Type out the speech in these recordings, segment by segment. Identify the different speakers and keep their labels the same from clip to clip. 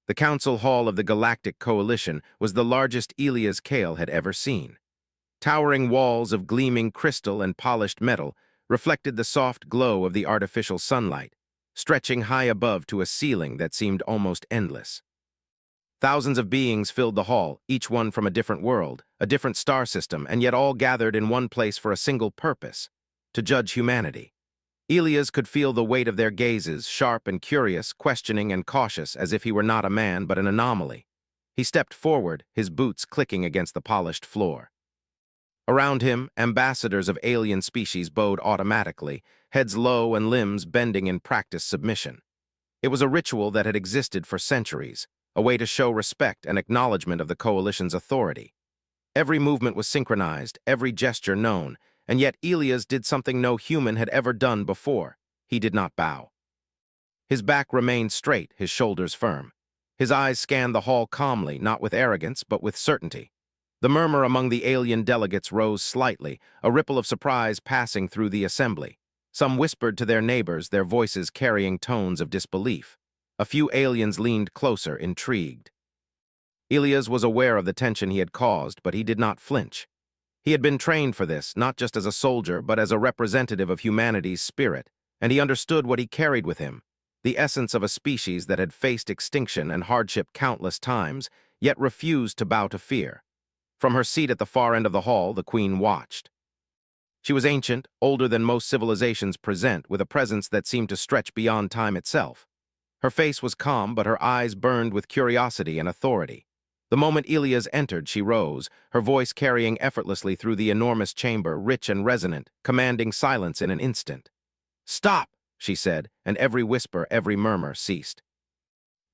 Speaker 1: The council hall of the Galactic Coalition was the largest Elias Kale had ever seen. Towering walls of gleaming crystal and polished metal reflected the soft glow of the artificial sunlight, stretching high above to a ceiling that seemed almost endless. Thousands of beings filled the hall, each one from a different world, a different star system, and yet all gathered in one place for a single purpose: to judge humanity. Elias could feel the weight of their gazes, sharp and curious, questioning and cautious, as if he were not a man but an anomaly. He stepped forward, his boots clicking against the polished floor. Around him, ambassadors of alien species bowed automatically, heads low and limbs bending in practiced submission. It was a ritual that had existed for centuries, a way to show respect and acknowledgement of the Coalition's authority. Every movement was synchronized, every gesture known, and yet Elias did something no human had ever done before. He did not bow. His back remained straight, his shoulders firm. His eyes scanned the hall calmly, not with arrogance, but with certainty. The murmur among the alien delegates rose slightly, a ripple of surprise passing through the assembly. Some whispered to their neighbors, their voices carrying tones of disbelief. A few aliens leaned closer, intrigued. Elias was aware of the tension he had caused, but he did not flinch. He had been trained for this, not just as a soldier, but as a representative of humanity's spirit, and he understood what he carried with him, the essence of a species that had faced extinction and hardship countless times, yet refused to bow to fear. From her seat at the far end of the hall, the queen watched. She was ancient, older than most civilizations present, with a presence that seemed to stretch beyond time itself. Her face was calm, but her eyes burned with curiosity and authority. The moment Elias entered, she rose, her voice carrying effortlessly through the enormous chamber, rich and resonant, commanding silence in an instant. "Stop!" she said, and every whisper, every murmur ceased.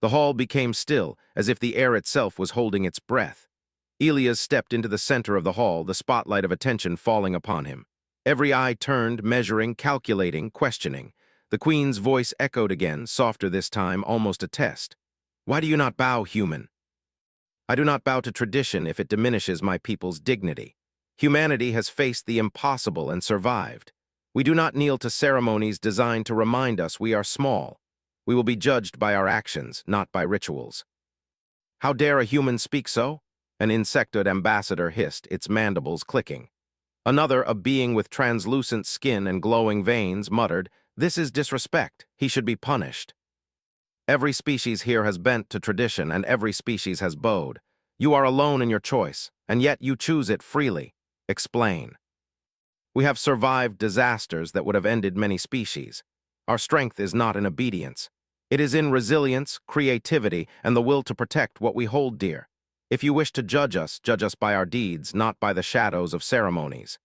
Speaker 1: The hall became still, as if the air itself was holding its breath. Elias stepped into the center of the hall, the spotlight of attention falling upon him. Every eye turned, measuring, calculating, questioning. The queen's voice echoed again, softer this time, almost a test. "Why do you not bow, human?" "I do not bow to tradition if it diminishes my people's dignity. Humanity has faced the impossible and survived. We do not kneel to ceremonies designed to remind us we are small. We will be judged by our actions, not by rituals." "How dare a human speak so?" An insectoid ambassador hissed, its mandibles clicking. Another, a being with translucent skin and glowing veins, muttered, "This is disrespect. He should be punished." "Every species here has bent to tradition, and every species has bowed. You are alone in your choice, and yet you choose it freely. Explain." "We have survived disasters that would have ended many species. Our strength is not in obedience. It is in resilience, creativity, and the will to protect what we hold dear. If you wish to judge us by our deeds, not by the shadows of ceremonies."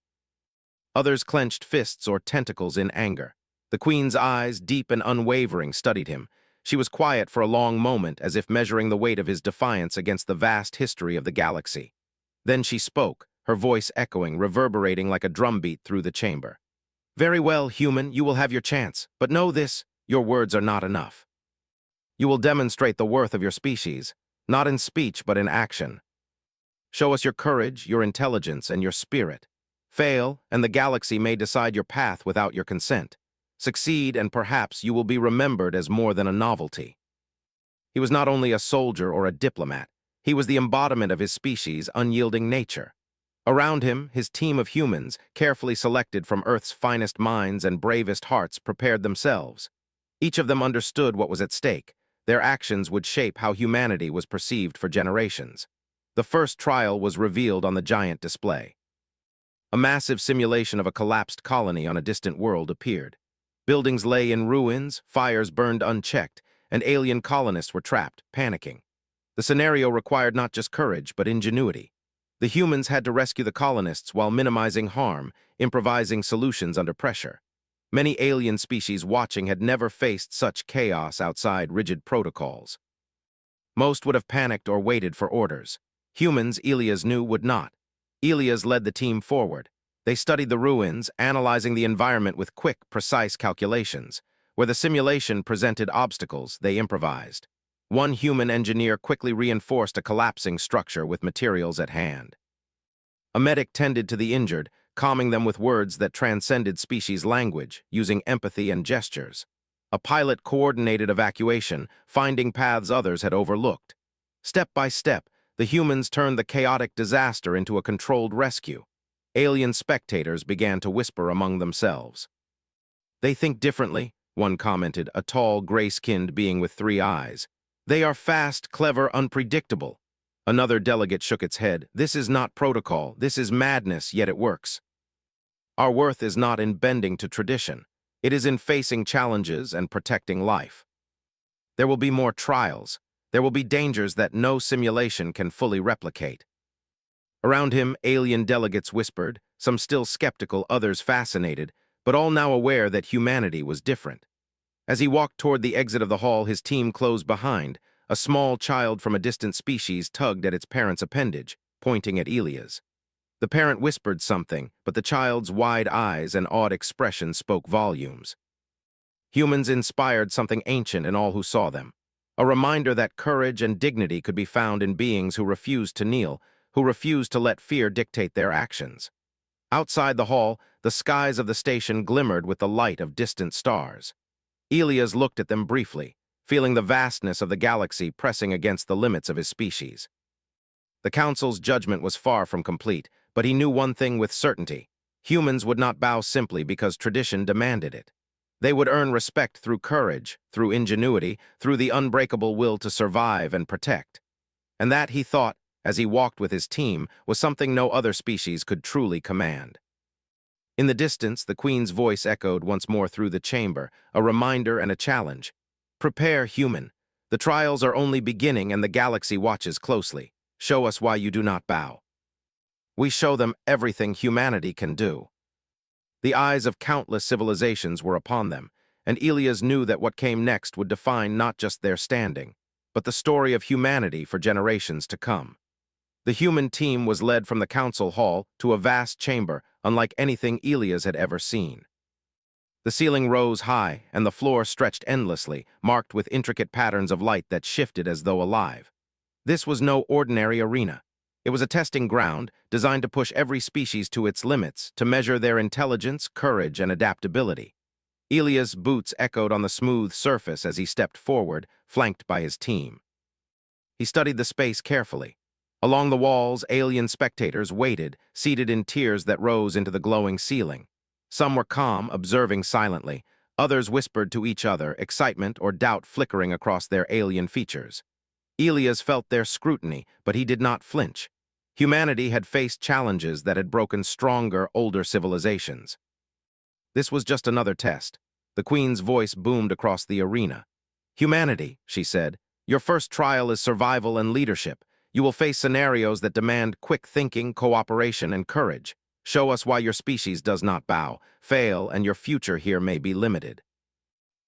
Speaker 1: Others clenched fists or tentacles in anger. The queen's eyes, deep and unwavering, studied him. She was quiet for a long moment, as if measuring the weight of his defiance against the vast history of the galaxy. Then she spoke, her voice echoing, reverberating like a drumbeat through the chamber. "Very well, human, you will have your chance, but know this, your words are not enough. You will demonstrate the worth of your species, not in speech but in action. Show us your courage, your intelligence, and your spirit. Fail, and the galaxy may decide your path without your consent. Succeed, and perhaps you will be remembered as more than a novelty." He was not only a soldier or a diplomat, he was the embodiment of his species' unyielding nature. Around him, his team of humans, carefully selected from Earth's finest minds and bravest hearts, prepared themselves. Each of them understood what was at stake. Their actions would shape how humanity was perceived for generations. The first trial was revealed on the giant display. A massive simulation of a collapsed colony on a distant world appeared. Buildings lay in ruins, fires burned unchecked, and alien colonists were trapped, panicking. The scenario required not just courage, but ingenuity. The humans had to rescue the colonists while minimizing harm, improvising solutions under pressure. Many alien species watching had never faced such chaos outside rigid protocols. Most would have panicked or waited for orders. Humans, Elias knew, would not. Elias led the team forward. They studied the ruins, analyzing the environment with quick, precise calculations. Where the simulation presented obstacles, they improvised. One human engineer quickly reinforced a collapsing structure with materials at hand. A medic tended to the injured, calming them with words that transcended species language, using empathy and gestures. A pilot-coordinated evacuation, finding paths others had overlooked. Step by step, the humans turned the chaotic disaster into a controlled rescue. Alien spectators began to whisper among themselves. "They think differently," one commented, a tall, gray-skinned being with 3 eyes. "They are fast, clever, unpredictable." Another delegate shook its head. "This is not protocol. This is madness, yet it works. Our worth is not in bending to tradition. It is in facing challenges and protecting life. There will be more trials. There will be dangers that no simulation can fully replicate." Around him, alien delegates whispered, some still skeptical, others fascinated, but all now aware that humanity was different. As he walked toward the exit of the hall, his team closed behind. A small child from a distant species tugged at its parent's appendage, pointing at Elias. The parent whispered something, but the child's wide eyes and awed expression spoke volumes. Humans inspired something ancient in all who saw them. A reminder that courage and dignity could be found in beings who refused to kneel, who refused to let fear dictate their actions. Outside the hall, the skies of the station glimmered with the light of distant stars. Elias looked at them briefly, feeling the vastness of the galaxy pressing against the limits of his species. The Council's judgment was far from complete, but he knew one thing with certainty. Humans would not bow simply because tradition demanded it. They would earn respect through courage, through ingenuity, through the unbreakable will to survive and protect. And that, he thought, as he walked with his team, was something no other species could truly command. In the distance, the Queen's voice echoed once more through the chamber, a reminder and a challenge. "Prepare, human. The trials are only beginning and the galaxy watches closely. Show us why you do not bow." We show them everything humanity can do. The eyes of countless civilizations were upon them, and Elias knew that what came next would define not just their standing, but the story of humanity for generations to come. The human team was led from the council hall to a vast chamber unlike anything Elias had ever seen. The ceiling rose high, and the floor stretched endlessly, marked with intricate patterns of light that shifted as though alive. This was no ordinary arena. It was a testing ground designed to push every species to its limits, to measure their intelligence, courage, and adaptability. Elias' boots echoed on the smooth surface as he stepped forward, flanked by his team. He studied the space carefully. Along the walls, alien spectators waited, seated in tiers that rose into the glowing ceiling. Some were calm, observing silently. Others whispered to each other, excitement or doubt flickering across their alien features. Elias felt their scrutiny, but he did not flinch. Humanity had faced challenges that had broken stronger, older civilizations. This was just another test. The Queen's voice boomed across the arena. "Humanity," she said, "your first trial is survival and leadership. You will face scenarios that demand quick thinking, cooperation, and courage. Show us why your species does not bow. Fail, and your future here may be limited.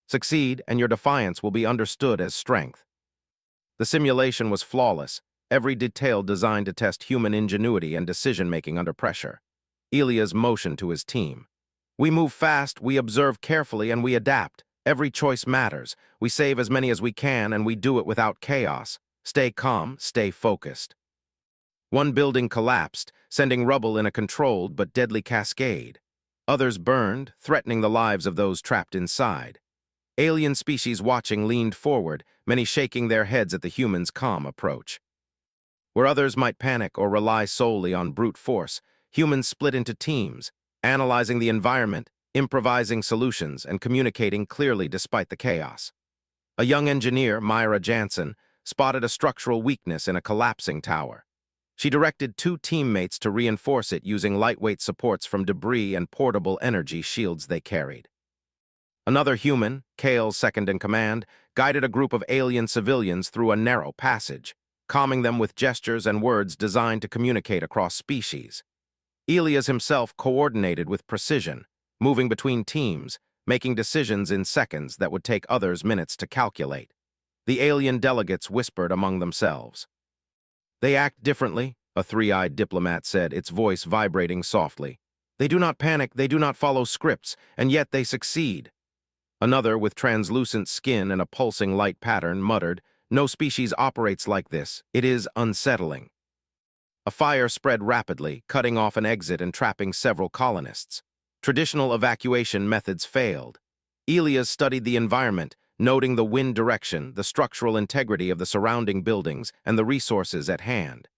Speaker 1: Succeed, and your defiance will be understood as strength." The simulation was flawless, every detail designed to test human ingenuity and decision-making under pressure. Elias motioned to his team. "We move fast, we observe carefully, and we adapt. Every choice matters. We save as many as we can, and we do it without chaos. Stay calm, stay focused." One building collapsed, sending rubble in a controlled but deadly cascade. Others burned, threatening the lives of those trapped inside. Alien species watching leaned forward, many shaking their heads at the humans' calm approach. Where others might panic or rely solely on brute force, humans split into teams, analyzing the environment, improvising solutions, and communicating clearly despite the chaos. A young engineer, Myra Jansen, spotted a structural weakness in a collapsing tower. She directed 2 teammates to reinforce it using lightweight supports from debris and portable energy shields they carried. Another human, Kale, second in command, guided a group of alien civilians through a narrow passage, calming them with gestures and words designed to communicate across species. Elias himself coordinated with precision, moving between teams, making decisions in seconds that would take others minutes to calculate. The alien delegates whispered among themselves. "They act differently," a 3-eyed diplomat said, its voice vibrating softly. "They do not panic, they do not follow scripts, and yet they succeed." Another, with translucent skin and a pulsing light pattern, muttered, "No species operates like this. It is unsettling." A fire spread rapidly, cutting off an exit and trapping several colonists. Traditional evacuation methods failed. Elias studied the environment, noting the wind direction, the structural integrity of the surrounding buildings, and the resources at hand.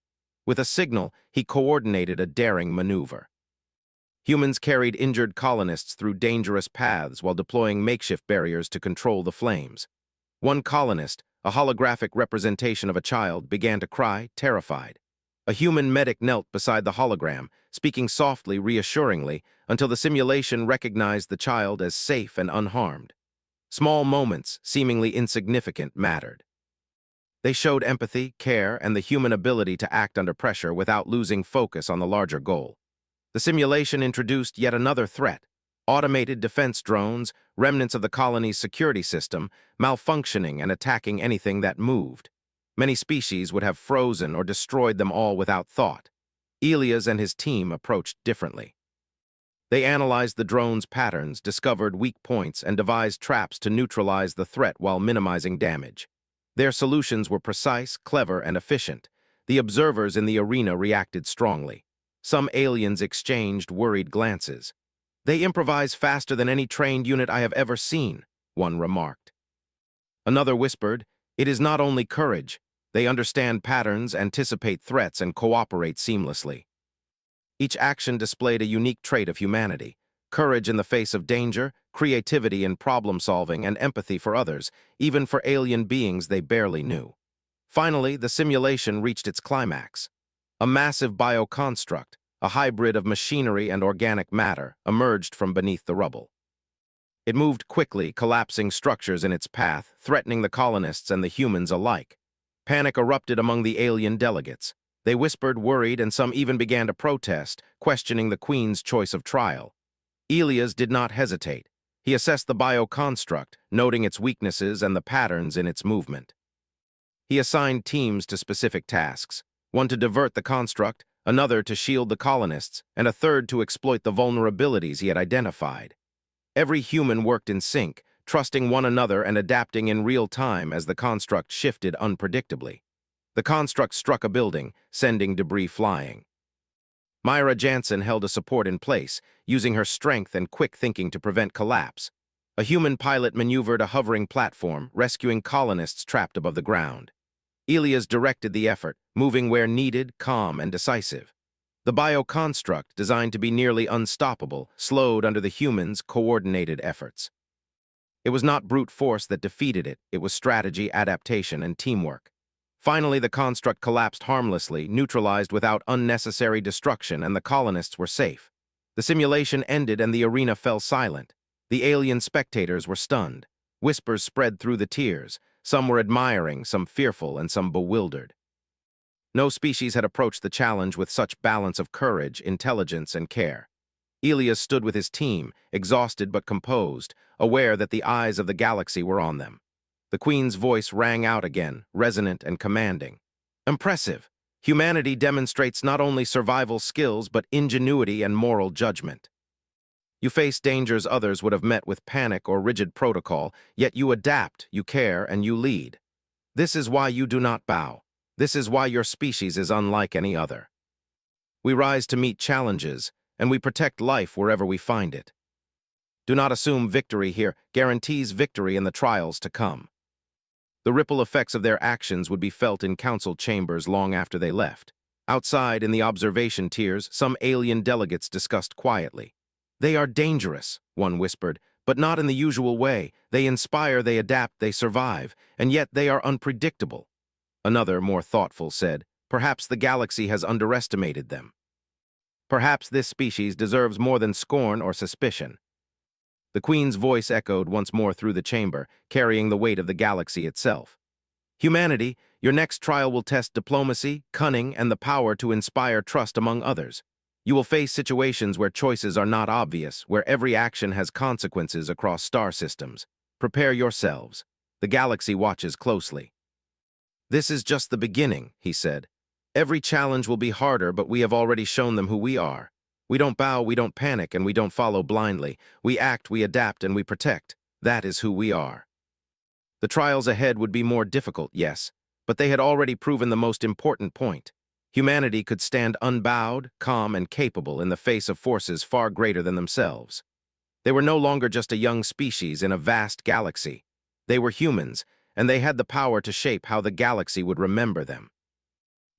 Speaker 1: With a signal, he coordinated a daring maneuver. Humans carried injured colonists through dangerous paths while deploying makeshift barriers to control the flames. One colonist, a holographic representation of a child, began to cry, terrified. A human medic knelt beside the hologram, speaking softly, reassuringly, until the simulation recognized the child as safe and unharmed. Small moments, seemingly insignificant, mattered. They showed empathy, care, and the human ability to act under pressure without losing focus on the larger goal. The simulation introduced yet another threat: automated defense drones, remnants of the colony's security system, malfunctioning and attacking anything that moved. Many species would have frozen or destroyed them all without thought. Elias and his team approached differently. They analyzed the drone's patterns, discovered weak points, and devised traps to neutralize the threat while minimizing damage. Their solutions were precise, clever, and efficient. The observers in the arena reacted strongly. Some aliens exchanged worried glances. "They improvise faster than any trained unit I have ever seen," one remarked. Another whispered, "It is not only courage. They understand patterns, anticipate threats, and cooperate seamlessly." Each action displayed a unique trait of humanity: courage in the face of danger, creativity in problem-solving, and empathy for others, even for alien beings they barely knew. Finally, the simulation reached its climax. A massive bioconstruct, a hybrid of machinery and organic matter, emerged from beneath the rubble. It moved quickly, collapsing structures in its path, threatening the colonists and the humans alike. Panic erupted among the alien delegates. They whispered, worried, and some even began to protest, questioning the Queen's choice of trial. Elias did not hesitate. He assessed the bioconstruct, noting its weaknesses and the patterns in its movement. He assigned teams to specific tasks: one to divert the construct, another to shield the colonists, and a third to exploit the vulnerabilities he had identified. Every human worked in sync, trusting one another and adapting in real time as the construct shifted unpredictably. The construct struck a building, sending debris flying. Myra Jansen held a support in place, using her strength and quick thinking to prevent collapse. A human pilot maneuvered a hovering platform, rescuing colonists trapped above the ground. Elias directed the effort, moving where needed, calm and decisive. The bioconstruct, designed to be nearly unstoppable, slowed under the humans' coordinated efforts. It was not brute force that defeated it, it was strategy, adaptation, and teamwork. Finally, the construct collapsed harmlessly, neutralized without unnecessary destruction, and the colonists were safe. The simulation ended and the arena fell silent. The alien spectators were stunned. Whispers spread through the tiers. Some were admiring, some fearful, and some bewildered. No species had approached the challenge with such balance of courage, intelligence, and care. Elias stood with his team, exhausted but composed, aware that the eyes of the galaxy were on them. The Queen's voice rang out again, resonant and commanding. "Impressive! Humanity demonstrates not only survival skills but ingenuity and moral judgment. You face dangers others would have met with panic or rigid protocol, yet you adapt, you care, and you lead. This is why you do not bow. This is why your species is unlike any other. We rise to meet challenges, and we protect life wherever we find it. Do not assume victory here guarantees victory in the trials to come." The ripple effects of their actions would be felt in council chambers long after they left. Outside, in the observation tiers, some alien delegates discussed quietly. "They are dangerous," one whispered, "but not in the usual way. They inspire, they adapt, they survive, and yet they are unpredictable." Another, more thoughtful, said, "Perhaps the galaxy has underestimated them. Perhaps this species deserves more than scorn or suspicion." The Queen's voice echoed once more through the chamber, carrying the weight of the galaxy itself. "Humanity, your next trial will test diplomacy, cunning, and the power to inspire trust among others. You will face situations where choices are not obvious, where every action has consequences across star systems. Prepare yourselves. The galaxy watches closely." "This is just the beginning," he said. "Every challenge will be harder, but we have already shown them who we are. We don't bow, we don't panic, and we don't follow blindly. We act, we adapt, and we protect. That is who we are." The trials ahead would be more difficult, yes, but they had already proven the most important point. Humanity could stand unbowed, calm, and capable in the face of forces far greater than themselves. They were no longer just a young species in a vast galaxy. They were humans, and they had the power to shape how the galaxy would remember them.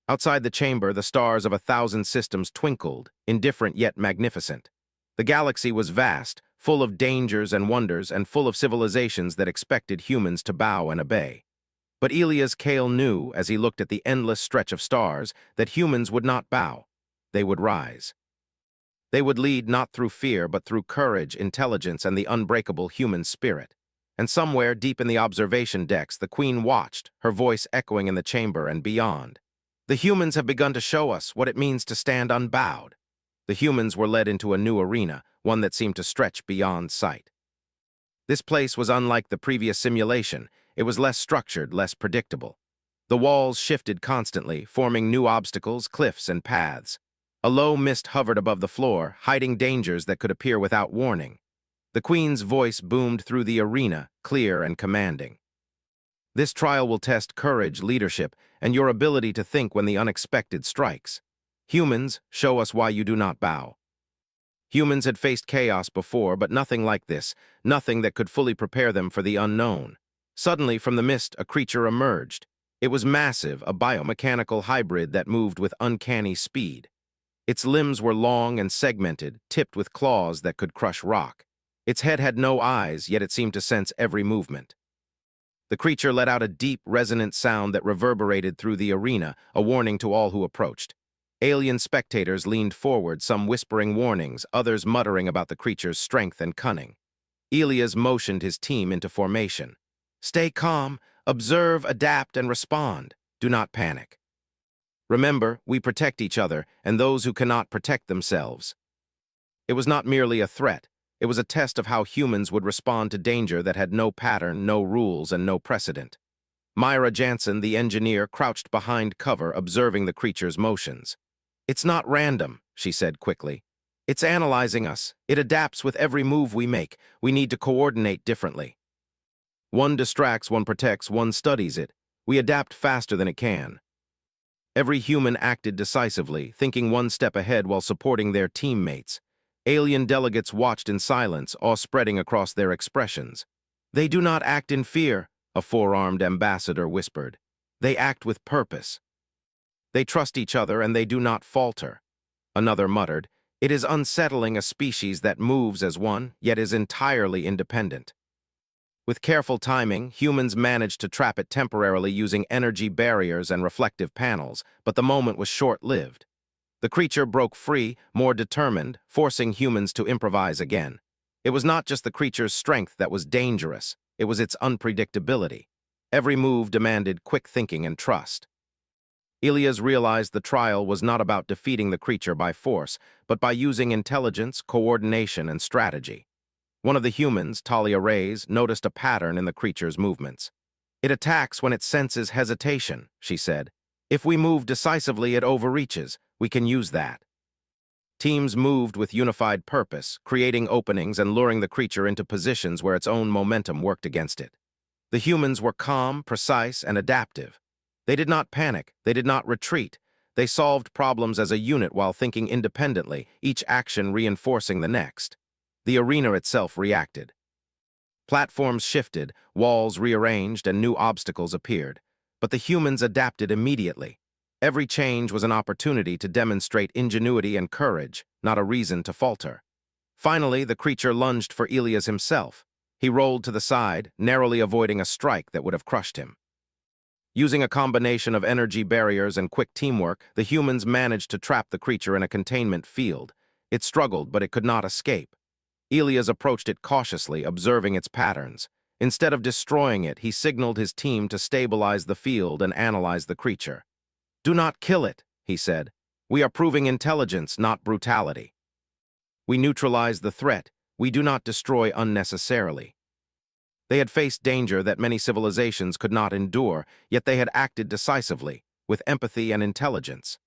Speaker 1: Outside the chamber, the stars of 1,000 systems twinkled, indifferent yet magnificent. The galaxy was vast, full of dangers and wonders, and full of civilizations that expected humans to bow and obey. But Elias Kale knew, as he looked at the endless stretch of stars, that humans would not bow. They would rise. They would lead not through fear, but through courage, intelligence, and the unbreakable human spirit. And somewhere, deep in the observation decks, the Queen watched, her voice echoing in the chamber and beyond. The humans have begun to show us what it means to stand unbowed. The humans were led into a new arena, one that seemed to stretch beyond sight. This place was unlike the previous simulation. It was less structured, less predictable. The walls shifted constantly, forming new obstacles, cliffs, and paths. A low mist hovered above the floor, hiding dangers that could appear without warning. The Queen's voice boomed through the arena, clear and commanding. This trial will test courage, leadership, and your ability to think when the unexpected strikes. Humans, show us why you do not bow. Humans had faced chaos before, but nothing like this, nothing that could fully prepare them for the unknown. Suddenly, from the mist, a creature emerged. It was massive, a biomechanical hybrid that moved with uncanny speed. Its limbs were long and segmented, tipped with claws that could crush rock. Its head had no eyes, yet it seemed to sense every movement. The creature let out a deep, resonant sound that reverberated through the arena, a warning to all who approached. Alien spectators leaned forward, some whispering warnings, others muttering about the creature's strength and cunning. Elias motioned his team into formation. Stay calm, observe, adapt, and respond. Do not panic. Remember, we protect each other and those who cannot protect themselves. It was not merely a threat. It was a test of how humans would respond to danger that had no pattern, no rules, and no precedent. Myra Jansen, the engineer, crouched behind cover, observing the creature's motions. It's not random, she said quickly. It's analyzing us. It adapts with every move we make. We need to coordinate differently. One distracts, one protects, one studies it. We adapt faster than it can. Every human acted decisively, thinking one step ahead while supporting their teammates. Alien delegates watched in silence, awe spreading across their expressions. They do not act in fear, a four-armed ambassador whispered. They act with purpose. They trust each other and they do not falter. Another muttered, it is unsettling, a species that moves as one, yet is entirely independent. With careful timing, humans managed to trap it temporarily using energy barriers and reflective panels, but the moment was short-lived. The creature broke free, more determined, forcing humans to improvise again. It was not just the creature's strength that was dangerous, it was its unpredictability. Every move demanded quick thinking and trust. Elias realized the trial was not about defeating the creature by force, but by using intelligence, coordination, and strategy. One of the humans, Talia Reyes, noticed a pattern in the creature's movements. It attacks when it senses hesitation, she said. If we move decisively, it overreaches. We can use that. Teams moved with unified purpose, creating openings and luring the creature into positions where its own momentum worked against it. The humans were calm, precise, and adaptive. They did not panic, they did not retreat. They solved problems as a unit while thinking independently, each action reinforcing the next. The arena itself reacted. Platforms shifted, walls rearranged, and new obstacles appeared. But the humans adapted immediately. Every change was an opportunity to demonstrate ingenuity and courage, not a reason to falter. Finally, the creature lunged for Elias himself. He rolled to the side, narrowly avoiding a strike that would have crushed him. Using a combination of energy barriers and quick teamwork, the humans managed to trap the creature in a containment field. It struggled, but it could not escape. Elias approached it cautiously, observing its patterns. Instead of destroying it, he signaled his team to stabilize the field and analyze the creature. Do not kill it, he said. We are proving intelligence, not brutality. We neutralize the threat. We do not destroy unnecessarily. They had faced danger that many civilizations could not endure, yet they had acted decisively, with empathy and intelligence.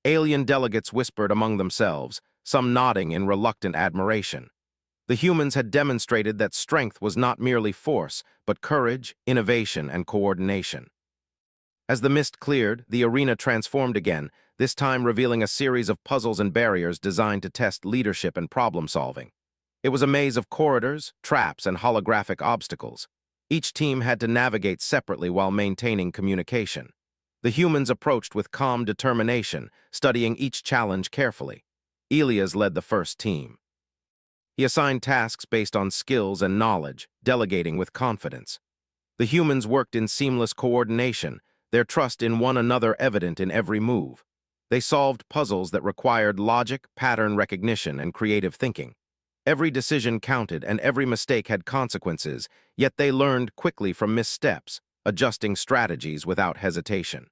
Speaker 1: Alien delegates whispered among themselves, some nodding in reluctant admiration. The humans had demonstrated that strength was not merely force, but courage, innovation, and coordination. As the mist cleared, the arena transformed again, this time revealing a series of puzzles and barriers designed to test leadership and problem-solving. It was a maze of corridors, traps, and holographic obstacles. Each team had to navigate separately while maintaining communication. The humans approached with calm determination, studying each challenge carefully. Elias led the first team. He assigned tasks based on skills and knowledge, delegating with confidence. The humans worked in seamless coordination, their trust in one another evident in every move. They solved puzzles that required logic, pattern recognition, and creative thinking. Every decision counted and every mistake had consequences, yet they learned quickly from missteps, adjusting strategies without hesitation.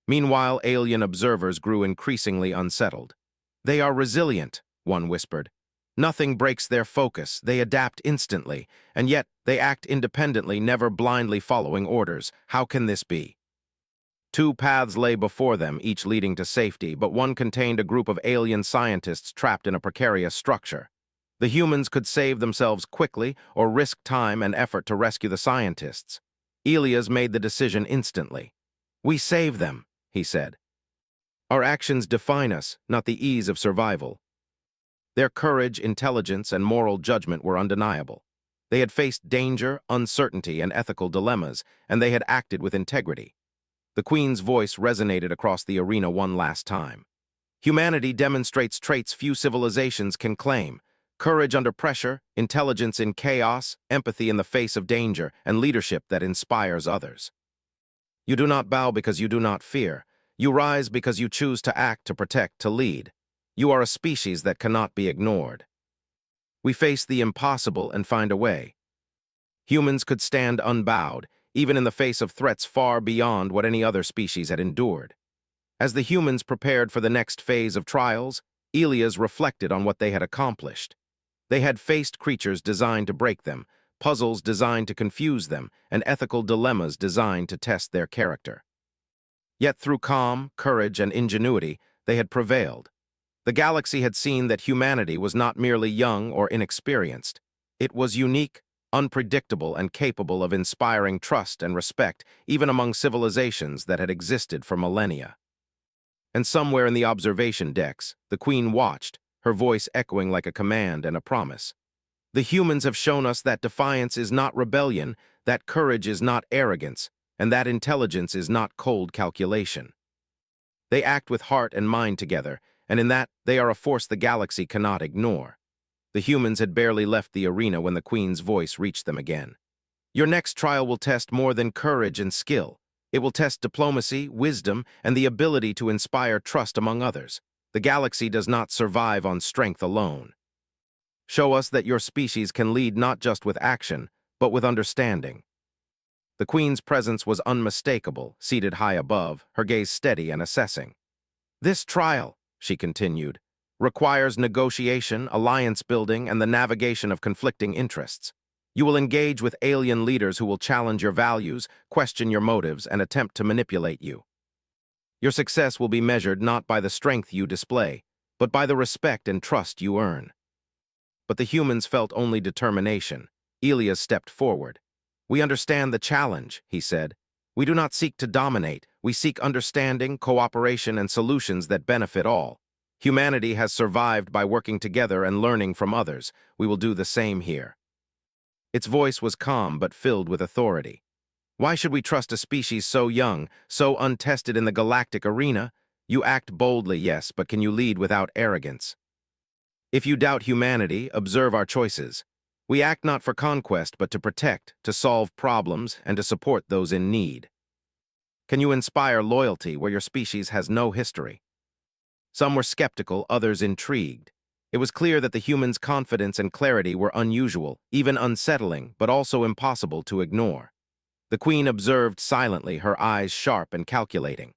Speaker 1: Meanwhile, alien observers grew increasingly unsettled. "They are resilient," one whispered. "Nothing breaks their focus, they adapt instantly, and yet they act independently, never blindly following orders. How can this be?" Two paths lay before them, each leading to safety, but one contained a group of alien scientists trapped in a precarious structure. The humans could save themselves quickly or risk time and effort to rescue the scientists. Elias made the decision instantly. "We save them," he said. "Our actions define us, not the ease of survival." Their courage, intelligence, and moral judgment were undeniable. They had faced danger, uncertainty, and ethical dilemmas, and they had acted with integrity. The Queen's voice resonated across the arena one last time. "Humanity demonstrates traits few civilizations can claim: courage under pressure, intelligence in chaos, empathy in the face of danger, and leadership that inspires others. You do not bow because you do not fear. You rise because you choose to act, to protect, to lead. You are a species that cannot be ignored. We face the impossible and find a way." Humans could stand unbowed, even in the face of threats far beyond what any other species had endured. As the humans prepared for the next phase of trials, Elias reflected on what they had accomplished. They had faced creatures designed to break them, puzzles designed to confuse them, and ethical dilemmas designed to test their character. Yet through calm, courage, and ingenuity, they had prevailed. The galaxy had seen that humanity was not merely young or inexperienced. It was unique, unpredictable, and capable of inspiring trust and respect even among civilizations that had existed for millennia. And somewhere in the observation decks, the Queen watched, her voice echoing like a command and a promise. "The humans have shown us that defiance is not rebellion, that courage is not arrogance, and that intelligence is not cold calculation. They act with heart and mind together, and in that they are a force the galaxy cannot ignore." The humans had barely left the arena when the Queen's voice reached them again. "Your next trial will test more than courage and skill. It will test diplomacy, wisdom, and the ability to inspire trust among others. The galaxy does not survive on strength alone. Show us that your species can lead not just with action, but with understanding." The Queen's presence was unmistakable, seated high above, her gaze steady and assessing. "This trial," she continued, "requires negotiation, alliance building, and the navigation of conflicting interests. You will engage with alien leaders who will challenge your values, question your motives, and attempt to manipulate you. Your success will be measured not by the strength you display, but by the respect and trust you earn." But the humans felt only determination. Elias stepped forward. "We understand the challenge," he said. "We do not seek to dominate. We seek understanding, cooperation, and solutions that benefit all. Humanity has survived by working together and learning from others. We will do the same here." Its voice was calm but filled with authority. "Why should we trust a species so young, so untested in the galactic arena? You act boldly, yes, but can you lead without arrogance? If you doubt humanity, observe our choices. We act not for conquest, but to protect, to solve problems, and to support those in need. Can you inspire loyalty where your species has no history?" Some were skeptical, others intrigued. It was clear that the humans' confidence and clarity were unusual, even unsettling, but also impossible to ignore. The Queen observed silently, her eyes sharp and calculating.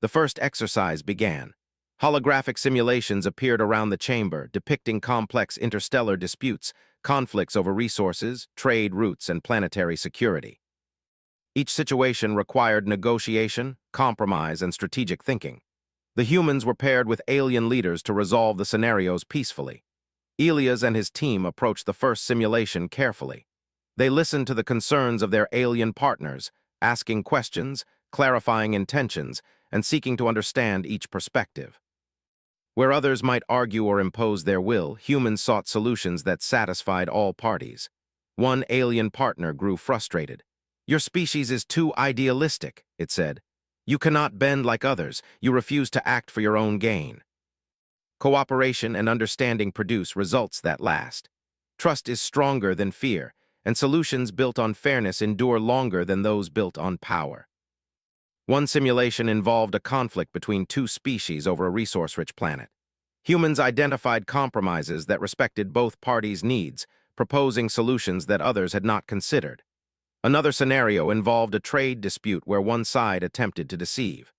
Speaker 1: The first exercise began. Holographic simulations appeared around the chamber, depicting complex interstellar disputes, conflicts over resources, trade routes, and planetary security. Each situation required negotiation, compromise, and strategic thinking. The humans were paired with alien leaders to resolve the scenarios peacefully. Elias and his team approached the first simulation carefully. They listened to the concerns of their alien partners, asking questions, clarifying intentions, and seeking to understand each perspective. Where others might argue or impose their will, humans sought solutions that satisfied all parties. One alien partner grew frustrated. "Your species is too idealistic," it said. "You cannot bend like others. You refuse to act for your own gain." Cooperation and understanding produce results that last. Trust is stronger than fear, and solutions built on fairness endure longer than those built on power. One simulation involved a conflict between two species over a resource-rich planet. Humans identified compromises that respected both parties' needs, proposing solutions that others had not considered. Another scenario involved a trade dispute where one side attempted to deceive.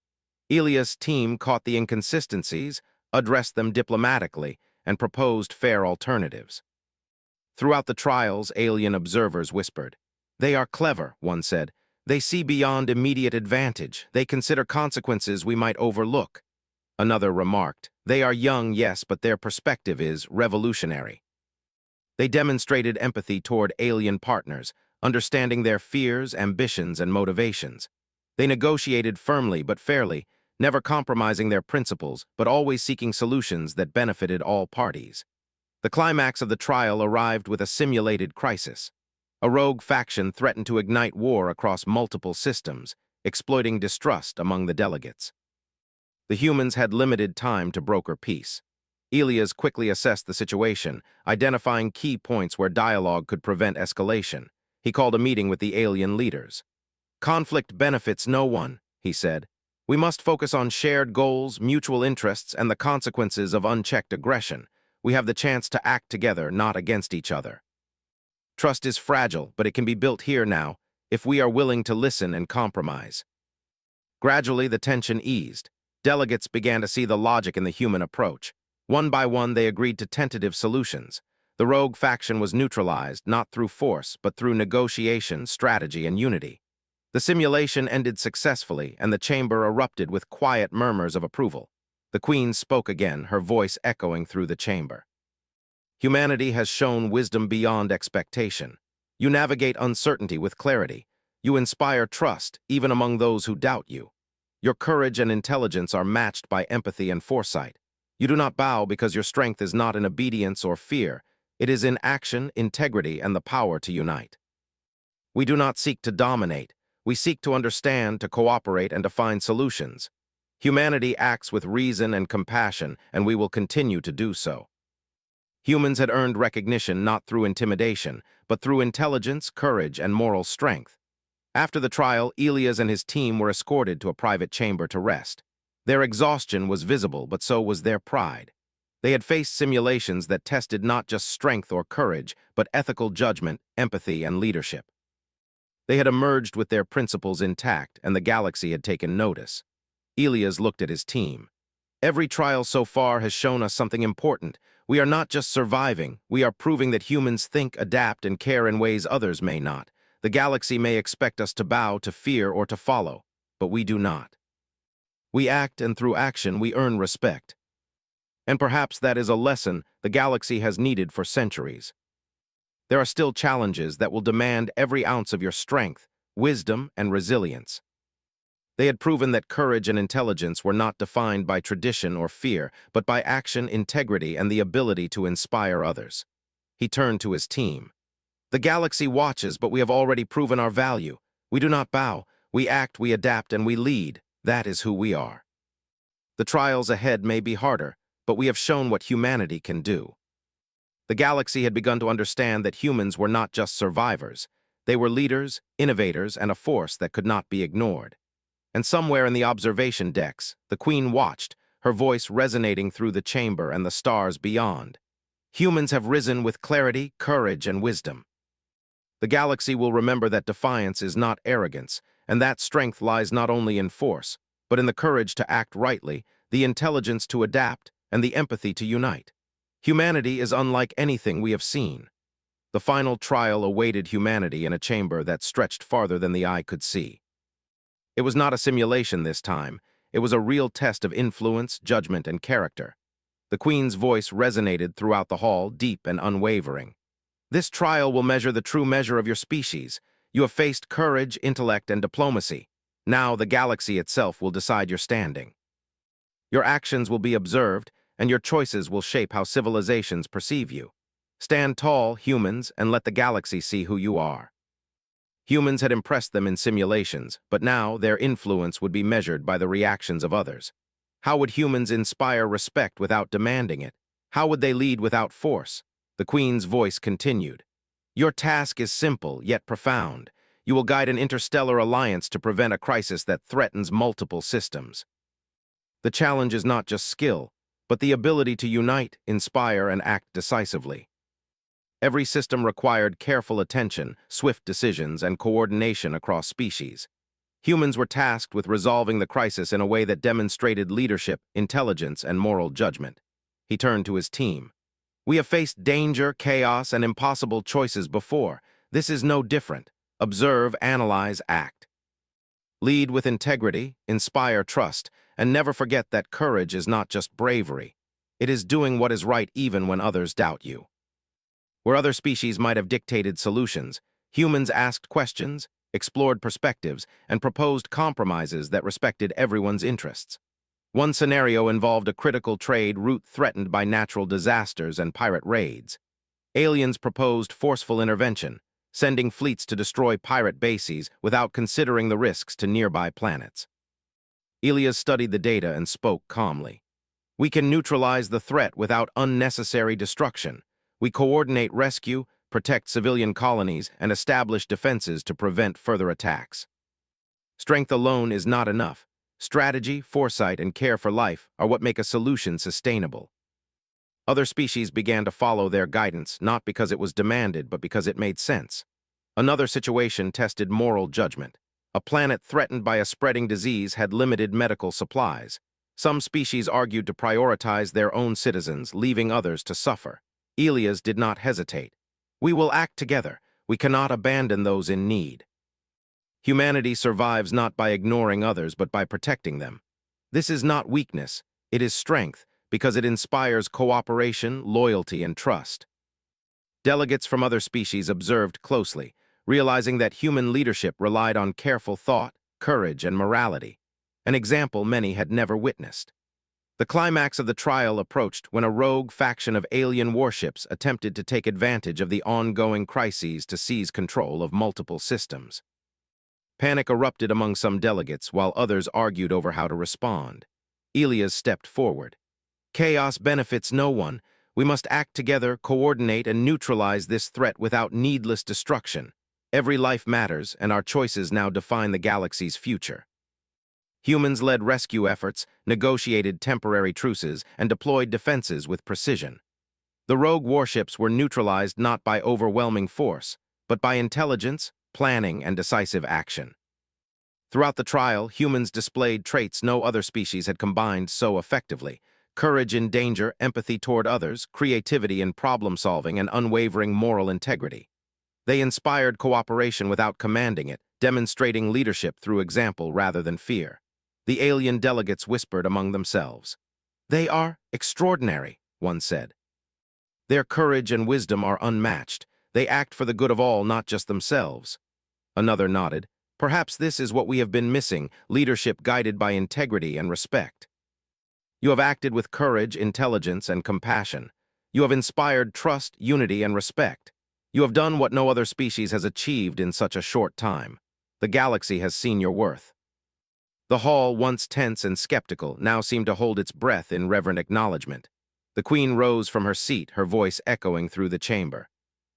Speaker 1: Elia's team caught the inconsistencies, addressed them diplomatically, and proposed fair alternatives. Throughout the trials, alien observers whispered. "They are clever," one said. "They see beyond immediate advantage. They consider consequences we might overlook." Another remarked, "They are young, yes, but their perspective is revolutionary." They demonstrated empathy toward alien partners, understanding their fears, ambitions, and motivations. They negotiated firmly but fairly, never compromising their principles, but always seeking solutions that benefited all parties. The climax of the trial arrived with a simulated crisis. A rogue faction threatened to ignite war across multiple systems, exploiting distrust among the delegates. The humans had limited time to broker peace. Elias quickly assessed the situation, identifying key points where dialogue could prevent escalation. He called a meeting with the alien leaders. "Conflict benefits no one," he said. "We must focus on shared goals, mutual interests, and the consequences of unchecked aggression. We have the chance to act together, not against each other. Trust is fragile, but it can be built here now, if we are willing to listen and compromise." Gradually, the tension eased. Delegates began to see the logic in the human approach. One by one, they agreed to tentative solutions. The rogue faction was neutralized, not through force, but through negotiation, strategy, and unity. The simulation ended successfully, and the chamber erupted with quiet murmurs of approval. The Queen spoke again, her voice echoing through the chamber. "Humanity has shown wisdom beyond expectation. You navigate uncertainty with clarity. You inspire trust, even among those who doubt you. Your courage and intelligence are matched by empathy and foresight. You do not bow because your strength is not in obedience or fear. It is in action, integrity, and the power to unite. We do not seek to dominate. We seek to understand, to cooperate, and to find solutions. Humanity acts with reason and compassion, and we will continue to do so." Humans had earned recognition not through intimidation, but through intelligence, courage, and moral strength. After the trial, Elias and his team were escorted to a private chamber to rest. Their exhaustion was visible, but so was their pride. They had faced simulations that tested not just strength or courage, but ethical judgment, empathy, and leadership. They had emerged with their principles intact, and the galaxy had taken notice. Elias looked at his team. "Every trial so far has shown us something important. We are not just surviving, we are proving that humans think, adapt, and care in ways others may not. The galaxy may expect us to bow, to fear, or to follow, but we do not. We act, and through action we earn respect. And perhaps that is a lesson the galaxy has needed for centuries. There are still challenges that will demand every ounce of your strength, wisdom, and resilience." They had proven that courage and intelligence were not defined by tradition or fear, but by action, integrity, and the ability to inspire others. He turned to his team. "The galaxy watches, but we have already proven our value. We do not bow. We act, we adapt, and we lead. That is who we are. The trials ahead may be harder, but we have shown what humanity can do." The galaxy had begun to understand that humans were not just survivors. They were leaders, innovators, and a force that could not be ignored. And somewhere in the observation decks, the Queen watched, her voice resonating through the chamber and the stars beyond. "Humans have risen with clarity, courage, and wisdom. The galaxy will remember that defiance is not arrogance, and that strength lies not only in force, but in the courage to act rightly, the intelligence to adapt, and the empathy to unite. Humanity is unlike anything we have seen." The final trial awaited humanity in a chamber that stretched farther than the eye could see. It was not a simulation this time. It was a real test of influence, judgment, and character. The Queen's voice resonated throughout the hall, deep and unwavering. "This trial will measure the true measure of your species. You have faced courage, intellect, and diplomacy. Now the galaxy itself will decide your standing. Your actions will be observed, and your choices will shape how civilizations perceive you. Stand tall, humans, and let the galaxy see who you are. Humans had impressed them in simulations, but now their influence would be measured by the reactions of others. How would humans inspire respect without demanding it? How would they lead without force? The Queen's voice continued. Your task is simple, yet profound. You will guide an interstellar alliance to prevent a crisis that threatens multiple systems. The challenge is not just skill, but the ability to unite, inspire, and act decisively. Every system required careful attention, swift decisions, and coordination across species. Humans were tasked with resolving the crisis in a way that demonstrated leadership, intelligence, and moral judgment. He turned to his team. We have faced danger, chaos, and impossible choices before. This is no different. Observe, analyze, act. Lead with integrity, inspire trust, and never forget that courage is not just bravery. It is doing what is right even when others doubt you. Where other species might have dictated solutions, humans asked questions, explored perspectives, and proposed compromises that respected everyone's interests. One scenario involved a critical trade route threatened by natural disasters and pirate raids. Aliens proposed forceful intervention, sending fleets to destroy pirate bases without considering the risks to nearby planets. Elias studied the data and spoke calmly. We can neutralize the threat without unnecessary destruction. We coordinate rescue, protect civilian colonies, and establish defenses to prevent further attacks. Strength alone is not enough. Strategy, foresight, and care for life are what make a solution sustainable. Other species began to follow their guidance, not because it was demanded, but because it made sense. Another situation tested moral judgment. A planet threatened by a spreading disease had limited medical supplies. Some species argued to prioritize their own citizens, leaving others to suffer. Elias did not hesitate. We will act together. We cannot abandon those in need. Humanity survives not by ignoring others, but by protecting them. This is not weakness, it is strength, because it inspires cooperation, loyalty, and trust. Delegates from other species observed closely, realizing that human leadership relied on careful thought, courage, and morality, an example many had never witnessed. The climax of the trial approached when a rogue faction of alien warships attempted to take advantage of the ongoing crises to seize control of multiple systems. Panic erupted among some delegates while others argued over how to respond. Elias stepped forward. Chaos benefits no one. We must act together, coordinate, and neutralize this threat without needless destruction. Every life matters, and our choices now define the galaxy's future. Humans led rescue efforts, negotiated temporary truces, and deployed defenses with precision. The rogue warships were neutralized not by overwhelming force, but by intelligence, planning, and decisive action. Throughout the trial, humans displayed traits no other species had combined so effectively: courage in danger, empathy toward others, creativity in problem-solving, and unwavering moral integrity. They inspired cooperation without commanding it, demonstrating leadership through example rather than fear. The alien delegates whispered among themselves. "They are extraordinary," one said. "Their courage and wisdom are unmatched. They act for the good of all, not just themselves." Another nodded. "Perhaps this is what we have been missing, leadership guided by integrity and respect. You have acted with courage, intelligence, and compassion. You have inspired trust, unity, and respect. You have done what no other species has achieved in such a short time. The galaxy has seen your worth." The hall, once tense and skeptical, now seemed to hold its breath in reverent acknowledgement. The Queen rose from her seat, her voice echoing through the chamber.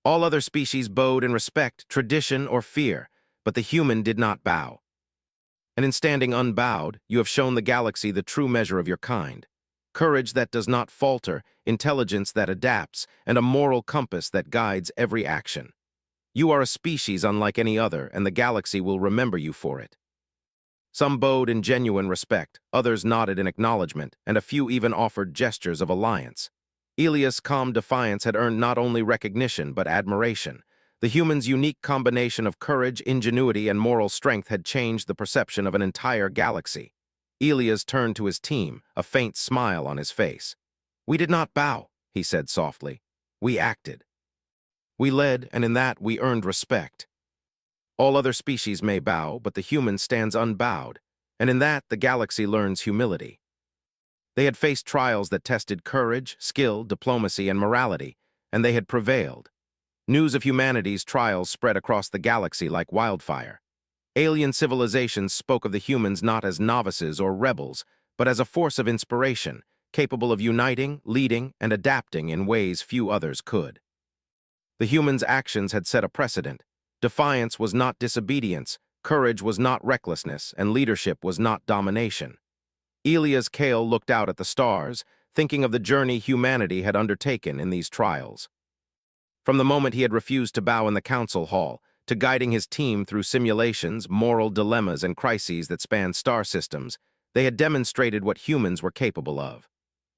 Speaker 1: All other species bowed in respect, tradition, or fear, but the human did not bow. And in standing unbowed, you have shown the galaxy the true measure of your kind. Courage that does not falter, intelligence that adapts, and a moral compass that guides every action. You are a species unlike any other, and the galaxy will remember you for it. Some bowed in genuine respect, others nodded in acknowledgement, and a few even offered gestures of alliance. Elias' calm defiance had earned not only recognition but admiration. The human's unique combination of courage, ingenuity, and moral strength had changed the perception of an entire galaxy. Elias turned to his team, a faint smile on his face. "We did not bow," he said softly. "We acted. We led, and in that we earned respect. All other species may bow, but the human stands unbowed, and in that the galaxy learns humility." They had faced trials that tested courage, skill, diplomacy, and morality, and they had prevailed. News of humanity's trials spread across the galaxy like wildfire. Alien civilizations spoke of the humans not as novices or rebels, but as a force of inspiration, capable of uniting, leading, and adapting in ways few others could. The humans' actions had set a precedent. Defiance was not disobedience, courage was not recklessness, and leadership was not domination. Elias Kale looked out at the stars, thinking of the journey humanity had undertaken in these trials. From the moment he had refused to bow in the council hall, to guiding his team through simulations, moral dilemmas, and crises that spanned star systems, they had demonstrated what humans were capable of.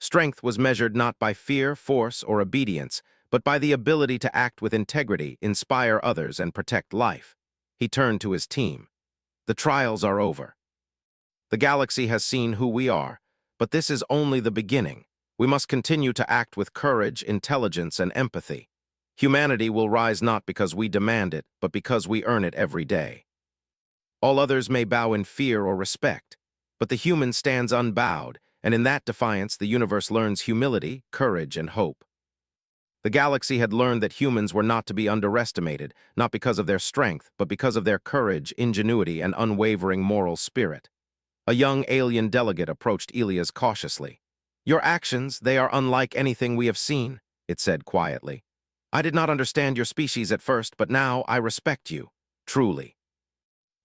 Speaker 1: Strength was measured not by fear, force, or obedience, but by the ability to act with integrity, inspire others, and protect life. He turned to his team. The trials are over. The galaxy has seen who we are, but this is only the beginning. We must continue to act with courage, intelligence, and empathy. Humanity will rise not because we demand it, but because we earn it every day. All others may bow in fear or respect, but the human stands unbowed, and in that defiance the universe learns humility, courage, and hope. The galaxy had learned that humans were not to be underestimated, not because of their strength, but because of their courage, ingenuity, and unwavering moral spirit. A young alien delegate approached Elias cautiously. "Your actions, they are unlike anything we have seen," it said quietly. "I did not understand your species at first, but now I respect you, truly."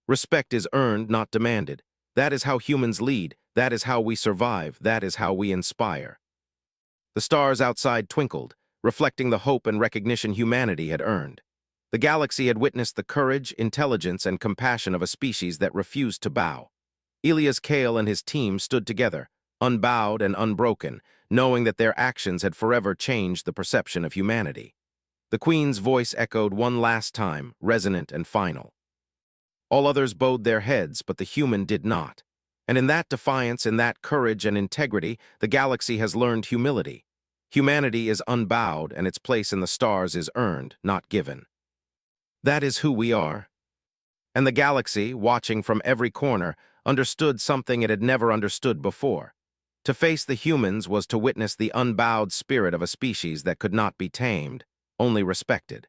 Speaker 1: Respect is earned, not demanded. That is how humans lead, that is how we survive, that is how we inspire. The stars outside twinkled, reflecting the hope and recognition humanity had earned. The galaxy had witnessed the courage, intelligence, and compassion of a species that refused to bow. Elias Kale and his team stood together, unbowed and unbroken, knowing that their actions had forever changed the perception of humanity. The Queen's voice echoed one last time, resonant and final. All others bowed their heads, but the human did not. And in that defiance, in that courage and integrity, the galaxy has learned humility. Humanity is unbowed, and its place in the stars is earned, not given. That is who we are. And the galaxy, watching from every corner, understood something it had never understood before. To face the humans was to witness the unbowed spirit of a species that could not be tamed, only respected.